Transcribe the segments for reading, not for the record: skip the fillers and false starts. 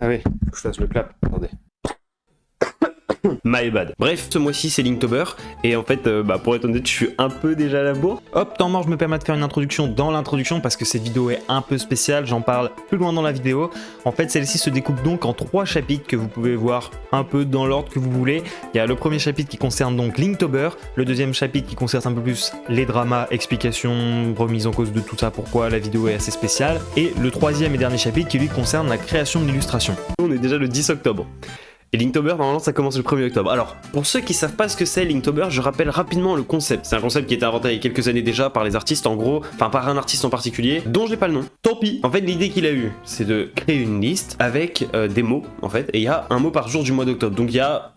Ah oui, faut que je fasse le clap, attendez. My bad. Bref, ce mois-ci c'est Linktober et en fait, pour être honnête, je suis un peu déjà à la bourre. Hop, temps mort, je me permets de faire une introduction dans l'introduction parce que cette vidéo est un peu spéciale, j'en parle plus loin dans la vidéo. En fait, celle-ci se découpe donc en 3 chapitres que vous pouvez voir un peu dans l'ordre que vous voulez. Il y a le premier chapitre qui concerne donc Linktober, le deuxième chapitre qui concerne un peu plus les dramas, explications, remise en cause de tout ça, pourquoi la vidéo est assez spéciale, et le troisième et dernier chapitre qui lui concerne la création de l'illustration. On est déjà le 10 octobre. Et Linktober, normalement, ça commence le 1er octobre. Alors, pour ceux qui savent pas ce que c'est Linktober, je rappelle rapidement le concept. C'est un concept qui a été inventé il y a quelques années déjà par les artistes, en gros, enfin par un artiste en particulier, dont j'ai pas le nom. Tant pis. En fait, l'idée qu'il a eue, c'est de créer une liste avec des mots, en fait, et il y a un mot par jour du mois d'octobre. Donc il y a...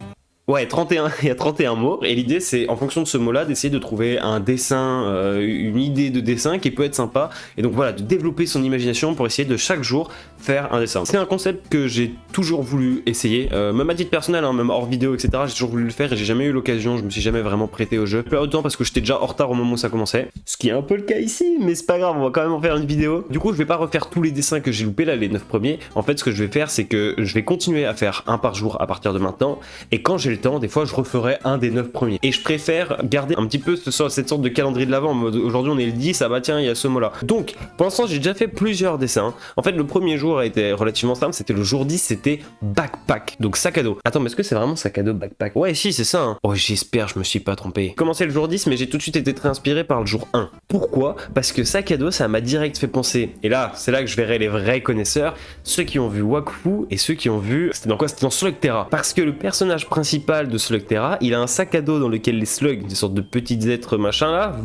Ouais, 31, il y a 31 mots, et l'idée c'est, en fonction de ce mot-là, d'essayer de trouver un dessin, une idée de dessin qui peut être sympa, et donc voilà, de développer son imagination pour essayer de chaque jour faire un dessin. C'est un concept que j'ai toujours voulu essayer, même à titre personnel, hein, même hors vidéo, etc. J'ai toujours voulu le faire et j'ai jamais eu l'occasion, je me suis jamais vraiment prêté au jeu. Pas autant parce que j'étais déjà en retard au moment où ça commençait, ce qui est un peu le cas ici, mais c'est pas grave, on va quand même en faire une vidéo. Du coup, je vais pas refaire tous les dessins que j'ai loupés là, les 9 premiers. En fait, ce que je vais faire, c'est que je vais continuer à faire un par jour à partir de maintenant, et quand j'ai le temps, des fois je referai un des 9 premiers. Et je préfère garder un petit peu cette sorte de calendrier de l'avant, en mode aujourd'hui on est le 10, ah bah tiens, il y a ce mot-là. Donc, pour l'instant, j'ai déjà fait plusieurs dessins. En fait, le premier jour a été relativement simple, c'était le jour 10, c'était backpack, donc sac à dos. Attends, mais est-ce que c'est vraiment sac à dos backpack? Ouais, si, c'est ça, hein. Oh, j'espère, je me suis pas trompé. J'ai commencé le jour 10, mais j'ai tout de suite été très inspiré par le jour 1. Pourquoi? Parce que sac à dos, ça m'a direct fait penser, et là, c'est là que je verrai les vrais connaisseurs, ceux qui ont vu Wakfu et ceux qui ont vu... C'était dans quoi? C'était dans Slugterra. Parce que le personnage principal de Slugterra, il a un sac à dos dans lequel les slugs, des sortes de petits êtres machin là,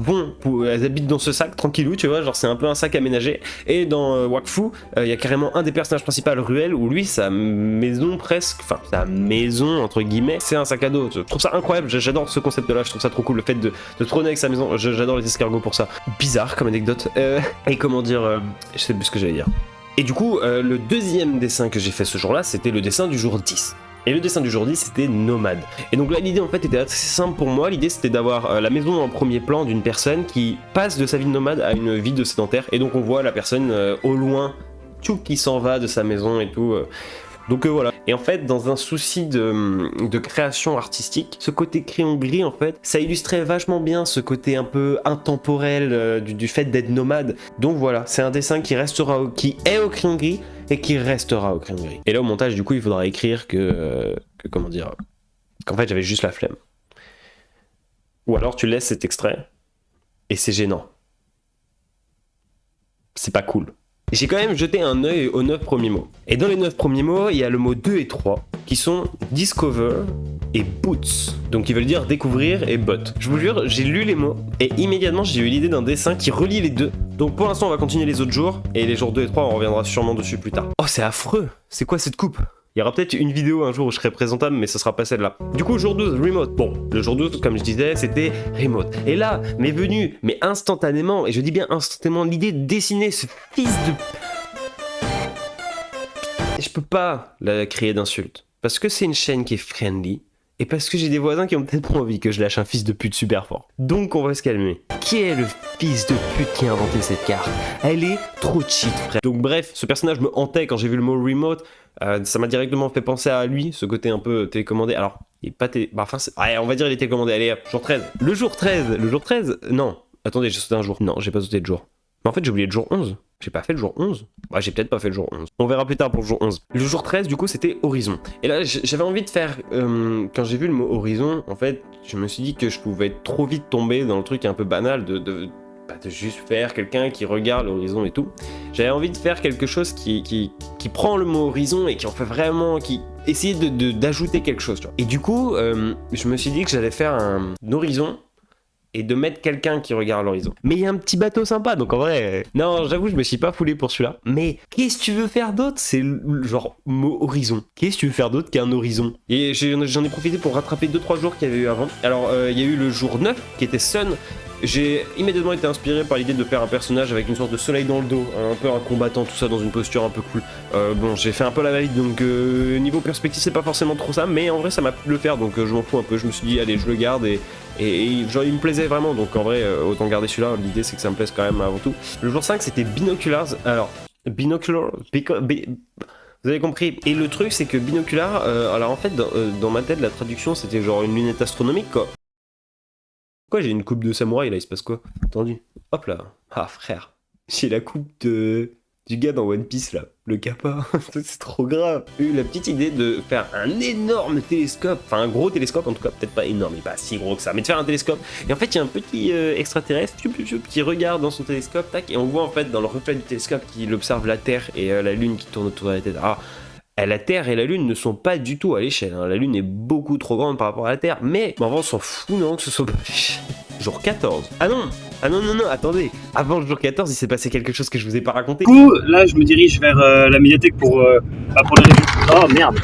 elles habitent dans ce sac tranquillou, tu vois, genre c'est un peu un sac aménagé. Et dans Wakfu, il y a carrément un des personnages principaux, Ruel, où lui, sa maison presque, enfin sa maison entre guillemets, c'est un sac à dos. Je trouve ça incroyable, j'adore ce concept là, je trouve ça trop cool, le fait de trôner avec sa maison, j'adore les escargots pour ça. Bizarre comme anecdote. Et comment dire, je sais plus ce que j'allais dire. Et du coup, le deuxième dessin que j'ai fait ce jour-là, c'était le dessin du jour 10. Et le dessin du jour 10, c'était nomade. Et donc là, l'idée en fait était assez simple pour moi. L'idée c'était d'avoir la maison en premier plan d'une personne qui passe de sa vie de nomade à une vie de sédentaire. Et donc on voit la personne au loin, tchou, qui s'en va de sa maison et tout. Donc voilà. Et en fait, dans un souci de création artistique, ce côté crayon gris, en fait, ça illustrait vachement bien ce côté un peu intemporel du fait d'être nomade. Donc voilà, c'est un dessin qui restera, qui est au crayon gris et qui restera au crayon gris. Et là, au montage, du coup, il faudra écrire que comment dire, qu'en fait, j'avais juste la flemme. Ou alors, tu laisses cet extrait et c'est gênant. C'est pas cool. J'ai quand même jeté un œil aux 9 premiers mots. Et dans les 9 premiers mots, il y a le mot 2 et 3 qui sont discover et boots. Donc qui veulent dire découvrir et bot. Je vous jure, j'ai lu les mots et immédiatement j'ai eu l'idée d'un dessin qui relie les deux. Donc pour l'instant, on va continuer les autres jours et les jours 2 et 3, on reviendra sûrement dessus plus tard. Oh, c'est affreux. C'est quoi cette coupe? Il y aura peut-être une vidéo un jour où je serai présentable, mais ce sera pas celle-là. Du coup, jour 12, remote. Bon, le jour 12, comme je disais, c'était remote. Et là, m'est venue, mais instantanément, et je dis bien instantanément, l'idée de dessiner ce fils de... Et je peux pas la crier d'insulte. Parce que c'est une chaîne qui est friendly, et parce que j'ai des voisins qui ont peut-être pas envie que je lâche un fils de pute super fort. Donc on va se calmer. Qui est le fils de pute qui a inventé cette carte? Elle est trop cheat, frère. Donc bref, ce personnage me hantait quand j'ai vu le mot remote. Ça m'a directement fait penser à lui, ce côté un peu télécommandé. Alors, il est pas ouais, on va dire il est télécommandé. Allez, hop, jour 13. Le jour 13, non. Attendez, j'ai sauté un jour. Non, j'ai pas sauté le jour. Mais en fait, j'ai oublié le jour 11. J'ai pas fait le jour 11. Bah, j'ai peut-être pas fait le jour 11. On verra plus tard pour le jour 11. Le jour 13, du coup, c'était horizon. Et là, j'avais envie de faire... quand j'ai vu le mot horizon, en fait, je me suis dit que je pouvais trop vite tomber dans le truc un peu banal de juste faire quelqu'un qui regarde l'horizon et tout. J'avais envie de faire quelque chose qui prend le mot horizon et qui en fait vraiment... qui essayer d'ajouter quelque chose, tu vois. Et du coup, je me suis dit que j'allais faire un horizon et de mettre quelqu'un qui regarde l'horizon. Mais il y a un petit bateau sympa, donc en vrai... Non, j'avoue, je me suis pas foulé pour celui-là. Mais qu'est-ce que tu veux faire d'autre? C'est genre mot horizon. Qu'est-ce que tu veux faire d'autre qu'un horizon? Et j'en ai profité pour rattraper 2-3 jours qu'il y avait eu avant. Alors, il y a eu le jour 9, qui était Sun. J'ai immédiatement été inspiré par l'idée de faire un personnage avec une sorte de soleil dans le dos, un peu un combattant, tout ça dans une posture un peu cool. Bon, j'ai fait un peu la valide, donc niveau perspective c'est pas forcément trop ça, mais en vrai ça m'a plu de le faire, donc je m'en fous un peu. Je me suis dit allez, je le garde et genre il me plaisait vraiment, donc en vrai autant garder celui-là. L'idée c'est que ça me plaise quand même avant tout. Le jour 5 c'était Binoculars. Alors, Binoculars... Vous avez compris. Et le truc, c'est que binoculaire, alors en fait, dans ma tête, la traduction, c'était genre une lunette astronomique, quoi. Pourquoi j'ai une coupe de samouraï, là, il se passe quoi? Attendu. Hop là. Ah, frère. J'ai la coupe du gars dans One Piece, là. Le kappa. C'est trop grave. J'ai eu la petite idée de faire un énorme télescope. Enfin, un gros télescope, en tout cas, peut-être pas énorme, mais pas si gros que ça. Mais de faire un télescope. Et en fait, il y a un petit extraterrestre qui regarde dans son télescope, tac, et on voit en fait dans le reflet du télescope qu'il observe la Terre et la Lune qui tourne autour de la tête. Alors, la Terre et la Lune ne sont pas du tout à l'échelle. Hein. La Lune est beaucoup trop grande par rapport à la Terre. Mais en vrai, on s'en fout, non, que ce soit pas l'échelle. Jour 14. Ah non, attendez. Avant le jour 14, il s'est passé quelque chose que je vous ai pas raconté. Du coup, là, je me dirige vers la médiathèque pour les résultats. Oh merde.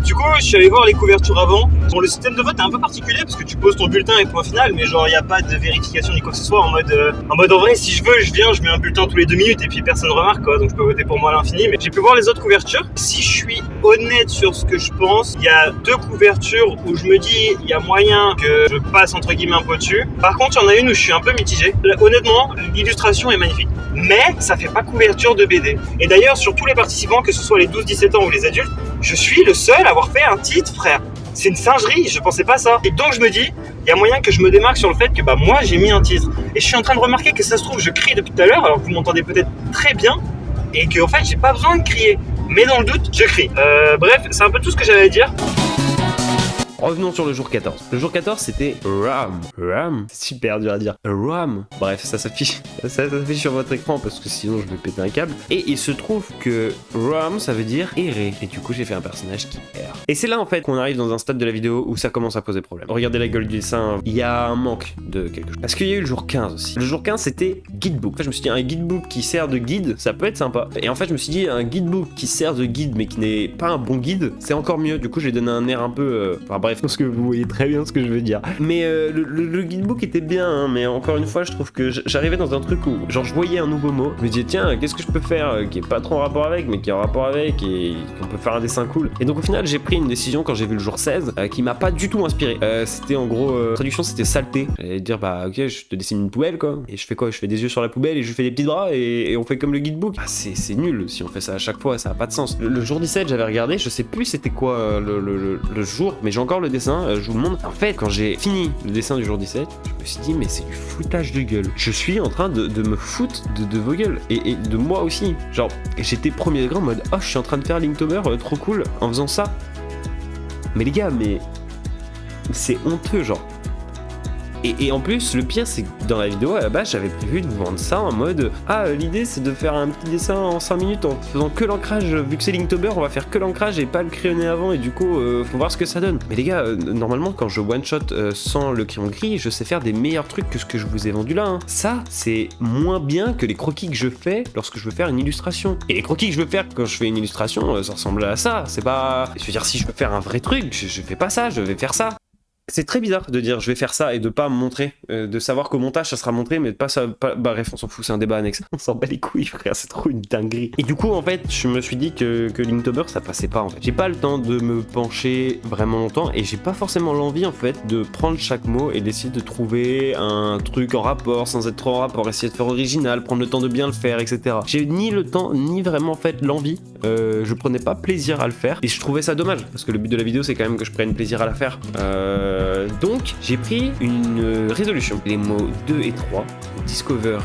Du coup, je suis allé voir les couvertures avant. Bon, le système de vote est un peu particulier parce que tu poses ton bulletin et point final, mais genre, il n'y a pas de vérification ni quoi que ce soit. En mode, en vrai, si je veux, je viens, je mets un bulletin tous les 2 minutes et puis personne ne remarque, quoi. Donc, je peux voter pour moi à l'infini. Mais j'ai pu voir les autres couvertures. Si je suis honnête sur ce que je pense, il y a 2 couvertures où je me dis, il y a moyen que je passe entre guillemets un peu dessus. Par contre, il y en a une où je suis un peu mitigé. Honnêtement, l'illustration est magnifique. Mais ça fait pas couverture de BD. Et d'ailleurs, sur tous les participants, que ce soit les 12-17 ans ou les adultes, je suis le seul à avoir fait un titre, frère. C'est une singerie, je pensais pas ça. Et donc je me dis, il y a moyen que je me démarque sur le fait que moi j'ai mis un titre. Et je suis en train de remarquer que ça se trouve, je crie depuis tout à l'heure, alors que vous m'entendez peut-être très bien, et que en fait j'ai pas besoin de crier. Mais dans le doute, je crie. Bref, c'est un peu tout ce que j'avais à dire. Revenons sur le jour 14. Le jour 14, c'était RAM. RAM, c'est super dur à dire. RAM. Bref, ça s'affiche sur votre écran parce que sinon je vais péter un câble. Et il se trouve que RAM, ça veut dire errer. Et du coup, j'ai fait un personnage qui erre. Et c'est là en fait qu'on arrive dans un stade de la vidéo où ça commence à poser problème. Regardez la gueule du dessin, il y a un manque de quelque chose. Parce qu'il y a eu le jour 15 aussi. Le jour 15, c'était guidebook. En fait, je me suis dit, un guidebook qui sert de guide, ça peut être sympa. Et en fait, je me suis dit, un guidebook qui sert de guide mais qui n'est pas un bon guide, c'est encore mieux. Du coup, j'ai donné un air un peu. Bref, parce que vous voyez très bien ce que je veux dire. Mais le guidebook était bien, hein, mais encore une fois, je trouve que j'arrivais dans un truc où, genre, je voyais un nouveau mot, je me disais, tiens, qu'est-ce que je peux faire qui est pas trop en rapport avec, mais qui est en rapport avec et qu'on peut faire un dessin cool. Et donc, au final, j'ai pris une décision quand j'ai vu le jour 16 qui m'a pas du tout inspiré. C'était en gros, traduction, c'était saleté. J'allais dire, bah, ok, je te dessine une poubelle, quoi. Et je fais quoi? Je fais des yeux sur la poubelle et je fais des petits bras et on fait comme le guidebook. Ah, c'est nul si on fait ça à chaque fois, ça a pas de sens. Le jour 17, j'avais regardé, je sais plus c'était quoi le jour, mais j'ai encore le dessin. Je vous le montre. En fait, quand j'ai fini le dessin du jour 17, je me suis dit, mais c'est du foutage de gueule. Je suis en train de me foutre de vos gueules. Et de moi aussi. Genre, j'étais premier degré en mode, oh, je suis en train de faire Linktober, trop cool, en faisant ça. Mais les gars, mais c'est honteux, genre. Et en plus, le pire, c'est que dans la vidéo, à la base, j'avais prévu de vous vendre ça en mode l'idée, c'est de faire un petit dessin en 5 minutes en faisant que l'ancrage. Vu que c'est Linktober, on va faire que l'ancrage et pas le crayonner avant, et du coup, faut voir ce que ça donne. Mais les gars, normalement, quand je one-shot sans le crayon gris, je sais faire des meilleurs trucs que ce que je vous ai vendu là. Hein. Ça, c'est moins bien que les croquis que je fais lorsque je veux faire une illustration. Et les croquis que je veux faire quand je fais une illustration, ça ressemble à ça. C'est pas. Je veux dire, si je veux faire un vrai truc, je fais pas ça, je vais faire ça. C'est très bizarre de dire je vais faire ça et de pas me montrer, de savoir qu'au montage ça sera montré, mais de pas ça. Bref, on s'en fout, c'est un débat annexe. On s'en bat les couilles, frère, c'est trop une dinguerie. Et du coup, en fait, je me suis dit que Linktober ça passait pas en fait. J'ai pas le temps de me pencher vraiment longtemps et j'ai pas forcément l'envie en fait de prendre chaque mot et d'essayer de trouver un truc en rapport sans être trop en rapport, essayer de faire original, prendre le temps de bien le faire, etc. J'ai ni le temps ni vraiment en fait l'envie. Je prenais pas plaisir à le faire et je trouvais ça dommage parce que le but de la vidéo c'est quand même que je prenne plaisir à la faire. Donc j'ai pris une résolution. Les mots 2 et 3, Discover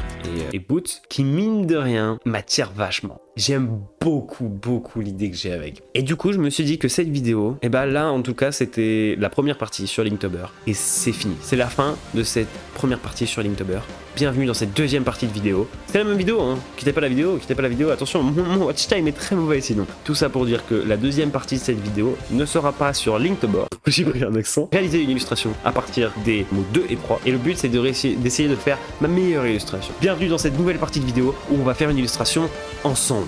et Boot, qui mine de rien m'attirent vachement. J'aime beaucoup l'idée que j'ai avec. Et du coup, je me suis dit que cette vidéo, et bah là, en tout cas, c'était la première partie sur Linktober. Et c'est fini. C'est la fin de cette première partie sur Linktober. Bienvenue dans cette deuxième partie de vidéo. C'est la même vidéo, hein. Quittez pas la vidéo. Attention, mon watch time est très mauvais sinon. Tout ça pour dire que la deuxième partie de cette vidéo ne sera pas sur Linktober. J'ai pris un accent. Réaliser une illustration à partir des mots 2 et 3. Et le but, c'est d'essayer de faire ma meilleure illustration. Bienvenue dans cette nouvelle partie de vidéo où on va faire une illustration ensemble.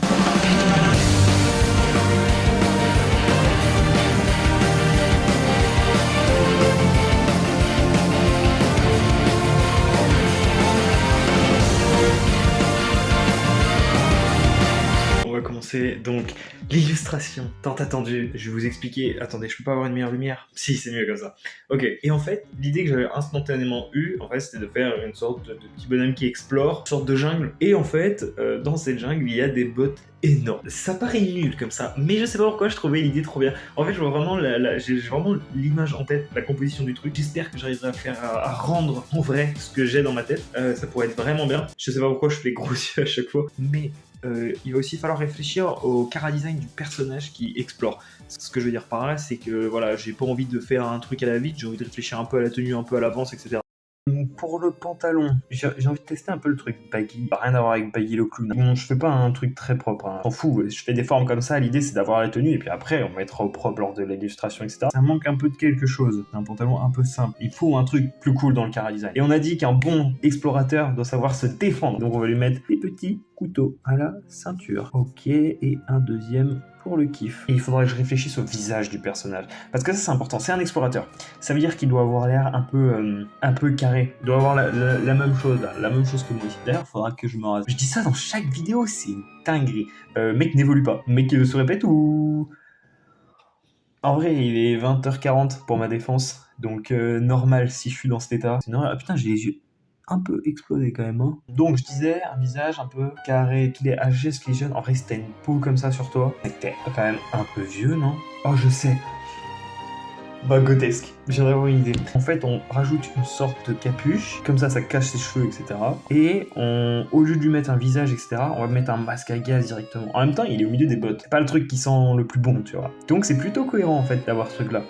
commencer donc l'illustration tant attendue. Je vais vous expliquer. Attendez, je peux pas avoir une meilleure lumière? Si, c'est mieux comme ça. Ok, et en fait, l'idée que j'avais instantanément eue, en fait, c'était de faire une sorte de petit bonhomme qui explore, une sorte de jungle. Et en fait, dans cette jungle, il y a des bots énormes. Ça paraît nul comme ça, mais je sais pas pourquoi je trouvais l'idée trop bien. En fait, je vois vraiment j'ai vraiment l'image en tête, la composition du truc. J'espère que j'arriverai à rendre en vrai ce que j'ai dans ma tête. Ça pourrait être vraiment bien. Je sais pas pourquoi je fais gros yeux à chaque fois, mais il va aussi falloir réfléchir au chara-design du personnage qui explore. Ce que je veux dire par là, c'est que voilà, j'ai pas envie de faire un truc à la vite, j'ai envie de réfléchir un peu à la tenue, un peu à l'avance, etc. Pour le pantalon, j'ai envie de tester un peu le truc baggy. Rien à voir avec baggy le clown. Bon, je fais pas un truc très propre, hein. S'en fout, je fais des formes comme ça, l'idée c'est d'avoir la tenue et puis après on mettra au propre lors de l'illustration, etc. Ça manque un peu de quelque chose, un pantalon un peu simple. Il faut un truc plus cool dans le chara-design. Et on a dit qu'un bon explorateur doit savoir se défendre. Donc on va lui mettre des petits couteaux à la ceinture. Ok, et un deuxième pour le kiff. Et il faudra que je réfléchisse au visage du personnage. Parce que ça c'est important, c'est un explorateur. Ça veut dire qu'il doit avoir l'air un peu carré. Il doit avoir la même chose là, la même chose que moi ici. D'ailleurs, il faudra que je me rase. Je dis ça dans chaque vidéo, c'est une dinguerie. Mec n'évolue pas. Mec se répète ou... En vrai, il est 20h40 pour ma défense. Donc normal si je suis dans cet état. C'est normal. Ah putain, j'ai les yeux un peu explosé quand même, hein. Donc je disais, un visage un peu carré, qu'il est âgé, qu'il est jeune. En vrai, si t'as une peau comme ça sur toi, c'est que t'es quand même un peu vieux, non? Oh, je sais. Bah, grotesque. J'aimerais avoir une idée. En fait, on rajoute une sorte de capuche, comme ça cache ses cheveux, etc. Et au lieu de lui mettre un visage, etc., on va mettre un masque à gaz directement. En même temps, il est au milieu des bottes. C'est pas le truc qui sent le plus bon, tu vois. Donc c'est plutôt cohérent, en fait, d'avoir ce truc-là.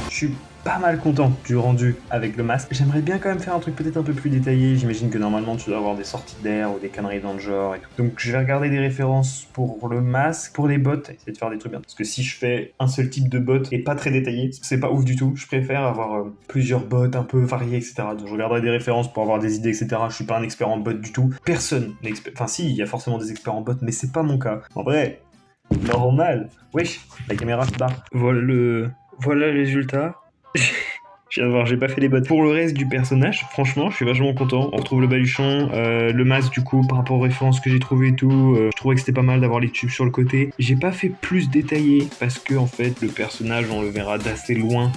Je suis pas mal content du rendu avec le masque. J'aimerais bien quand même faire un truc peut-être un peu plus détaillé. J'imagine que normalement tu dois avoir des sorties d'air ou des conneries dans le genre et tout. Donc je vais regarder des références pour le masque, pour les bottes, essayer de faire des trucs bien. Parce que si je fais un seul type de bottes et pas très détaillé, c'est pas ouf du tout. Je préfère avoir plusieurs bottes un peu variées, etc. Donc je regarderai des références pour avoir des idées, etc. Je suis pas un expert en bottes du tout. Personne n'est expert. Enfin si, il y a forcément des experts en bottes, mais c'est pas mon cas. En vrai, normal. Wesh, la caméra se barre. Voilà le résultat. Je viens de voir, j'ai pas fait les bottes. Pour le reste du personnage, franchement, je suis vachement content. On retrouve le baluchon, le masque du coup, par rapport aux références que j'ai trouvées et tout. Je trouvais que c'était pas mal d'avoir les tubes sur le côté. J'ai pas fait plus détaillé parce que en fait, le personnage, on le verra d'assez loin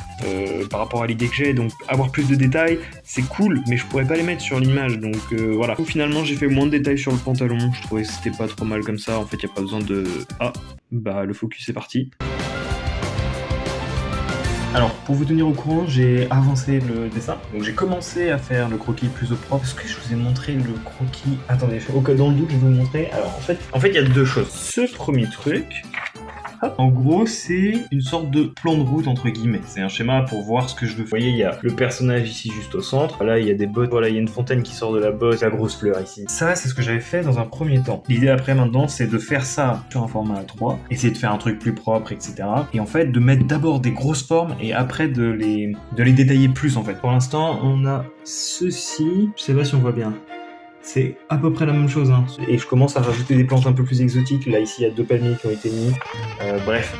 par rapport à l'idée que j'ai. Donc, avoir plus de détails, c'est cool, mais je pourrais pas les mettre sur l'image. Donc voilà. Donc, finalement, j'ai fait moins de détails sur le pantalon. Je trouvais que c'était pas trop mal comme ça. En fait, y a pas besoin de... Ah, bah le focus est parti. Alors, pour vous tenir au courant, j'ai avancé le dessin. Donc j'ai commencé à faire le croquis plus au propre. Est-ce que je vous ai montré le croquis? Attendez, dans le doute, je vais vous montrer. Alors, en fait, il y a deux choses. Ce premier truc, en gros, c'est une sorte de plan de route, entre guillemets. C'est un schéma pour voir ce que je veux. Vous voyez, il y a le personnage ici, juste au centre. Là, il y a des bottes. Voilà, il y a une fontaine qui sort de la botte. La grosse fleur ici. Ça, c'est ce que j'avais fait dans un premier temps. L'idée après, maintenant, c'est de faire ça sur un format A3. Essayer de faire un truc plus propre, etc. Et en fait, de mettre d'abord des grosses formes et après de les détailler plus, en fait. Pour l'instant, on a ceci. Je sais pas si on voit bien. C'est à peu près la même chose, hein. Et je commence à rajouter des plantes un peu plus exotiques. Là, ici, il y a 2 palmiers qui ont été mis. Bref.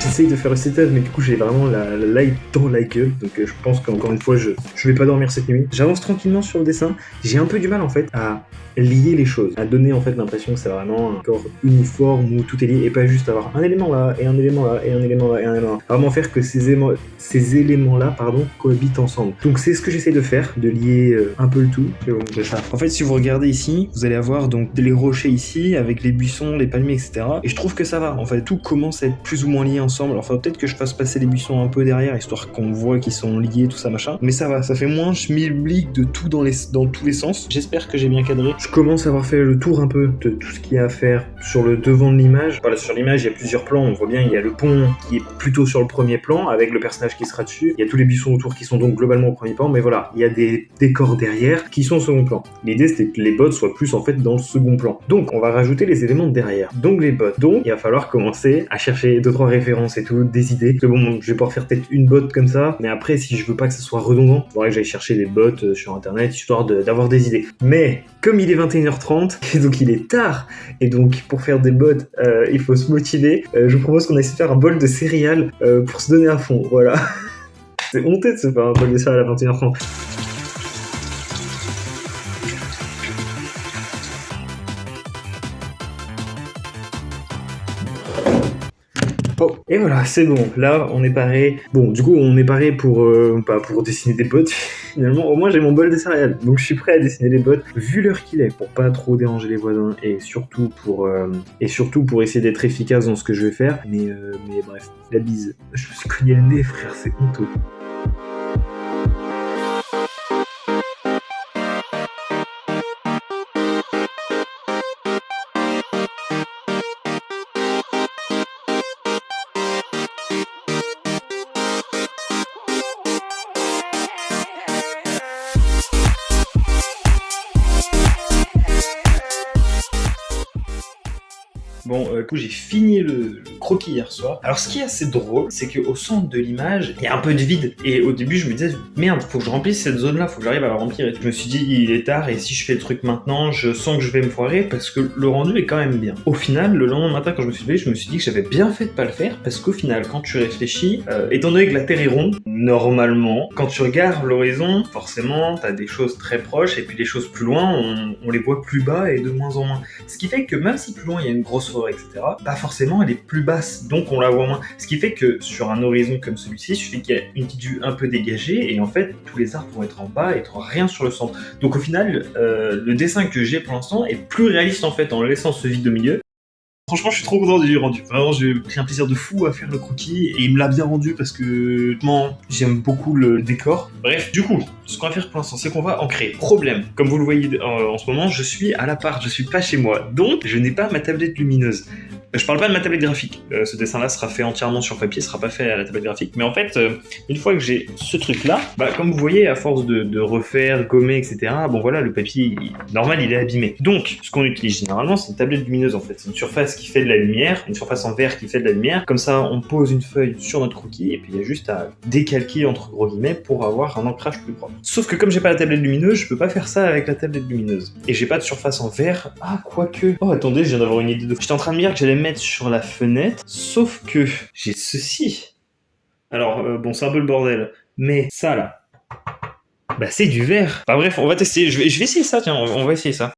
J'essaye de faire le setup, mais du coup j'ai vraiment la light dans la gueule, donc je pense qu'encore une fois je vais pas dormir cette nuit. J'avance tranquillement sur le dessin, j'ai un peu du mal en fait à lier les choses, à donner en fait l'impression que c'est vraiment un corps uniforme où tout est lié et pas juste avoir un élément là et un élément là et un élément là et un élément là. Vraiment faire que ces éléments là cohabitent ensemble. Donc c'est ce que j'essaie de faire, de lier un peu le tout. Je vais vous montrer ça. En fait si vous regardez ici, vous allez avoir donc les rochers ici avec les buissons, les palmiers, etc. Et je trouve que ça va. En fait tout commence à être plus ou moins lié ensemble. Alors faudrait peut-être que je fasse passer les buissons un peu derrière histoire qu'on voit qu'ils sont liés, tout ça machin. Mais ça va, ça fait moins schmilblick de tout dans tous les sens. J'espère que j'ai bien cadré. je commence à avoir fait le tour un peu de tout ce qu'il y a à faire sur le devant de l'image. Voilà, sur l'image, il y a plusieurs plans. On voit bien, il y a le pont qui est plutôt sur le premier plan, avec le personnage qui sera dessus. Il y a tous les buissons autour qui sont donc globalement au premier plan, mais voilà, il y a des décors derrière qui sont au second plan. L'idée, c'était que les bots soient plus en fait dans le second plan. Donc, on va rajouter les éléments de derrière. Donc, les bots. Donc, il va falloir commencer à chercher 2-3 références et tout, des idées. Parce que bon, je vais pouvoir faire peut-être une bot comme ça, mais après, si je veux pas que ça soit redondant, il faudrait que j'aille chercher des bots sur internet, histoire d'avoir des idées. Mais, comme il est 21h30, et donc il est tard, et donc pour faire des bots, il faut se motiver, je vous propose qu'on essaie de faire un bol de céréales pour se donner à fond, voilà. C'est honteux de se faire un bol de céréales à 21h30. Oh, et voilà, c'est bon, là on est paré. Bon, du coup on est paré pour dessiner des bots, finalement. Au moins j'ai mon bol de céréales, donc je suis prêt à dessiner les bots, vu l'heure qu'il est, pour pas trop déranger les voisins, et surtout pour essayer d'être efficace dans ce que je vais faire. Mais bref, la bise. Je me suis cogné le nez, frère, c'est honteux. Bon, du coup, j'ai fini le croquis hier soir. Alors, ce qui est assez drôle, c'est qu'au centre de l'image, il y a un peu de vide. Et au début, je me disais, merde, faut que je remplisse cette zone-là, faut que j'arrive à la remplir. Et je me suis dit, il est tard, et si je fais le truc maintenant, je sens que je vais me foirer, parce que le rendu est quand même bien. Au final, le lendemain matin, quand je me suis levé, je me suis dit que j'avais bien fait de pas le faire, parce qu'au final, quand tu réfléchis, étant donné que la Terre est ronde, normalement, quand tu regardes l'horizon, forcément, t'as des choses très proches, et puis les choses plus loin, on les voit plus bas et de moins en moins. Ce qui fait que même si plus loin, il y a une grosse forêt, etc., bah forcément elle est plus basse, donc on la voit moins. Ce qui fait que sur un horizon comme celui-ci, il suffit qu'il y ait une petite vue un peu dégagée, et en fait tous les arbres vont être en bas et tu n'auras rien sur le centre. Donc au final, le dessin que j'ai pour l'instant est plus réaliste en fait en laissant ce vide au milieu. Franchement, je suis trop content du rendu. Vraiment, j'ai pris un plaisir de fou à faire le croquis, et il me l'a bien rendu parce que j'aime beaucoup le décor. Bref, du coup, ce qu'on va faire pour l'instant, c'est qu'on va ancrer. Problème, comme vous le voyez en ce moment, je suis à l'appart, je suis pas chez moi, donc je n'ai pas ma tablette lumineuse. Je parle pas de ma tablette graphique. Ce dessin-là sera fait entièrement sur papier, sera pas fait à la tablette graphique. Mais en fait, une fois que j'ai ce truc-là, bah, comme vous voyez, à force de refaire, gommer, etc., bon voilà, le papier, normal, il est abîmé. Donc, ce qu'on utilise généralement, c'est une tablette lumineuse en fait. C'est une surface qui fait de la lumière, une surface en verre qui fait de la lumière. Comme ça, on pose une feuille sur notre croquis, et puis il y a juste à décalquer entre gros guillemets pour avoir un ancrage plus propre. Sauf que comme j'ai pas la tablette lumineuse, je peux pas faire ça avec la tablette lumineuse. Et j'ai pas de surface en verre. Ah, quoique. Oh, attendez, je viens d'avoir une idée de... J'étais en train de me dire que j'allais mettre sur la fenêtre, sauf que j'ai ceci. Alors, bon, c'est un peu le bordel, mais ça là, bah c'est du verre. Bah bref, on va tester, je vais essayer ça, tiens, on va essayer ça.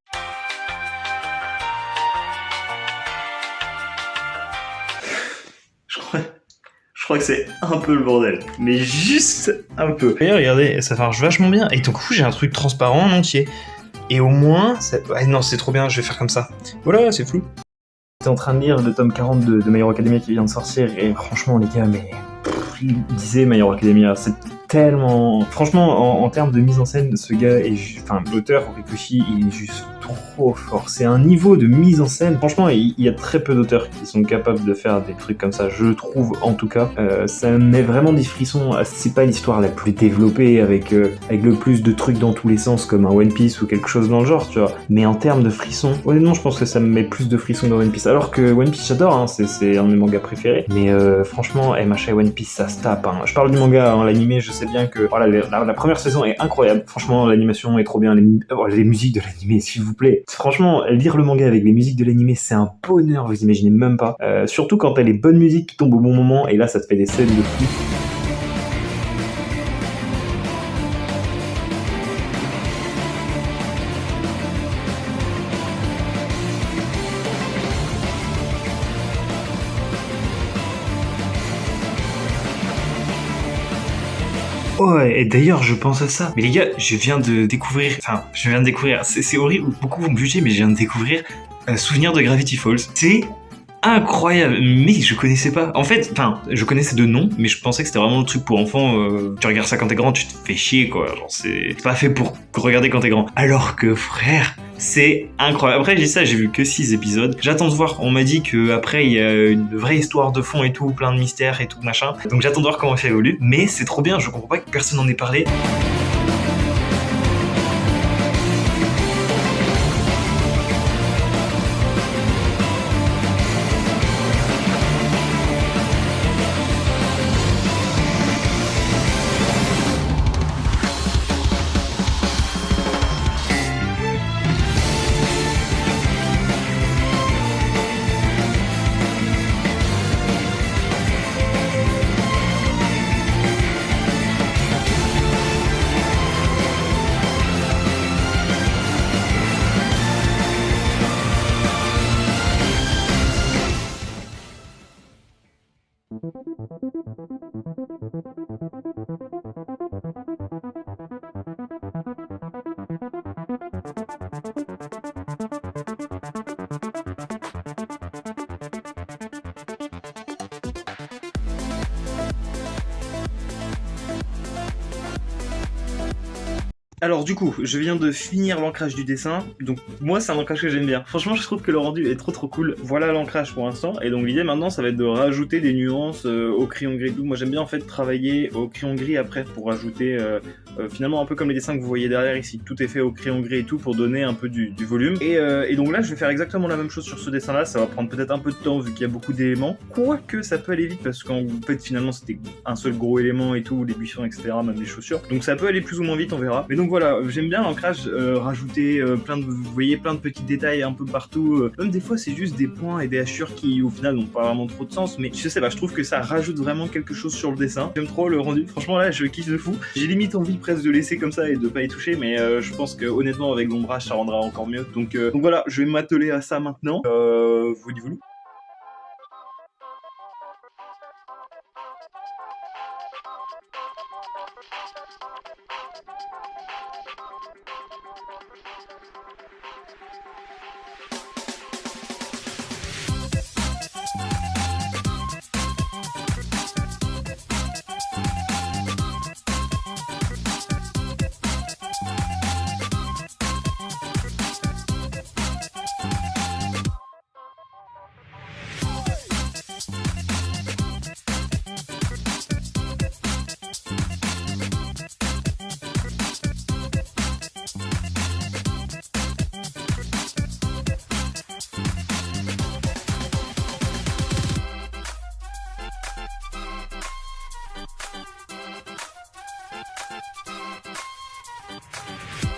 Je crois que c'est un peu le bordel, mais juste un peu. Et regardez, ça marche vachement bien, et du coup j'ai un truc transparent en entier. Et au moins, non, c'est trop bien, je vais faire comme ça. Voilà, c'est flou. J'étais en train de lire le tome 40 de My Hero Academia qui vient de sortir, et franchement les gars, mais lisez My Hero Academia, c'est tellement... Franchement, en termes de mise en scène, ce gars est... Enfin, l'auteur, Horikoshi, il est juste trop fort. C'est un niveau de mise en scène. Franchement, il y a très peu d'auteurs qui sont capables de faire des trucs comme ça, je trouve, en tout cas. Ça met vraiment des frissons. C'est pas l'histoire la plus développée, avec le plus de trucs dans tous les sens, comme un One Piece ou quelque chose dans le genre, tu vois. Mais en termes de frissons, honnêtement, je pense que ça me met plus de frissons dans One Piece. Alors que One Piece, j'adore, hein, c'est un de mes mangas préférés. Mais franchement, MHA et One Piece, ça se tape. Hein. Je parle du manga, hein, l'animé, je sais bien que voilà, la première saison est incroyable. Franchement, l'animation est trop bien. Les musiques de l'animé, s'il vous plaît. Franchement, lire le manga avec les musiques de l'animé, c'est un bonheur, vous imaginez même pas. Surtout quand t'as les bonnes musiques qui tombent au bon moment, et là, ça te fait des scènes de fou. Oh, et d'ailleurs, je pense à ça. Mais les gars, je viens de découvrir... C'est horrible, beaucoup vont me juger, mais je viens de découvrir Souvenir de Gravity Falls. C'est incroyable, mais je connaissais pas. En fait, je connaissais de nom, mais je pensais que c'était vraiment le truc pour enfants. Tu regardes ça quand t'es grand, tu te fais chier, quoi. Genre, c'est pas fait pour regarder quand t'es grand. Alors que, frère, C'est incroyable. Après, j'ai dit ça, j'ai vu que 6 épisodes. J'attends de voir. On m'a dit que après il y a une vraie histoire de fond et tout, plein de mystères et tout machin. Donc j'attends de voir comment ça évolue. Mais c'est trop bien, je comprends pas que personne n'en ait parlé. Alors du coup, je viens de finir l'ancrage du dessin, donc moi c'est un ancrage que j'aime bien. Franchement je trouve que le rendu est trop cool. Voilà l'ancrage pour l'instant, et donc l'idée maintenant ça va être de rajouter des nuances au crayon gris. Moi j'aime bien en fait travailler au crayon gris après pour rajouter finalement un peu comme les dessins que vous voyez derrière ici. Tout est fait au crayon gris et tout pour donner un peu du volume. Et donc là je vais faire exactement la même chose sur ce dessin là, ça va prendre peut-être un peu de temps vu qu'il y a beaucoup d'éléments. Quoique ça peut aller vite parce qu'en fait finalement c'était un seul gros élément et tout, les buissons etc, même les chaussures. Donc ça peut aller plus ou moins vite, on verra. Mais donc voilà, j'aime bien l'ancrage, rajouter vous voyez plein de petits détails un peu partout. Même des fois c'est juste des points et des hachures qui au final n'ont pas vraiment trop de sens, mais je sais pas, je trouve que ça rajoute vraiment quelque chose sur le dessin. J'aime trop le rendu, franchement là je kiffe de fou. J'ai limite envie presque de laisser comme ça et de pas y toucher, mais je pense que honnêtement avec l'ombrage ça rendra encore mieux. Donc voilà, je vais m'atteler à ça maintenant. Voulez-vous.